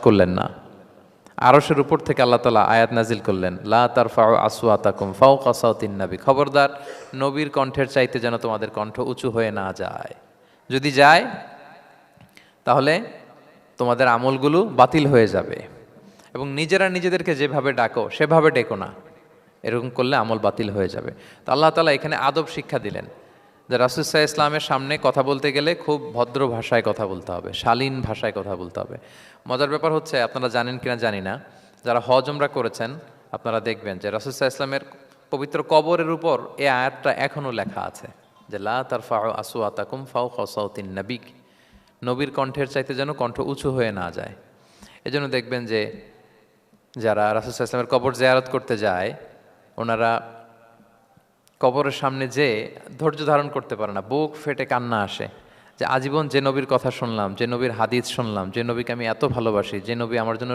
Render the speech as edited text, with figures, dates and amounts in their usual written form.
করলেন না। আরশের উপর থেকে আল্লাহ তাআলা আয়াত নাজিল করলেন, লা তারফাউ আসওয়াতাকুম ফাওকা সাওতিন নবী, খবরদার নবীর কণ্ঠের চাইতে যেন তোমাদের কণ্ঠ উঁচু হয়ে না যায়। যদি যায় তাহলে তোমাদের আমলগুলো বাতিল হয়ে যাবে, এবং নিজেরা নিজেদেরকে যেভাবে ডাকো সেভাবে ডেকো না, এরকম করলে আমল বাতিল হয়ে যাবে। তো আল্লাহ তাআলা এখানে আদব শিক্ষা দিলেন যে রাসূল সাল্লাল্লাহু আলাইহি ইসলামের সামনে কথা বলতে গেলে খুব ভদ্র ভাষায় কথা বলতে হবে, শালীন ভাষায় কথা বলতে হবে। মজার ব্যাপার হচ্ছে, আপনারা জানেন কিনা জানি না, যারা হজ উমরা করেছেন আপনারা দেখবেন যে রাসূল সাল্লাল্লাহু আলাইহি ইসলামের পবিত্র কবরের উপর এই আয়াতটা এখনও লেখা আছে যে লা তারফাউ আসওয়াতাকুম ফাওকা সাওতিন নবী, নবীর কণ্ঠের চাইতে যেন কণ্ঠ উঁচু হয়ে না যায়। এজন্য দেখবেন যে যারা রাসূল সাল্লাল্লাহু আলাইহি ইসলামের কবর জিয়ারত করতে যায়, ওনারা কবরের সামনে যে ধৈর্য ধারণ করতে পারে না, বুক ফেটে কান্না আসে যে আজীবন যে নবীর কথা শুনলাম, যে নবীর হাদিস শুনলাম, যে নবীকে আমি এত ভালোবাসি, যে নবী আমার জন্য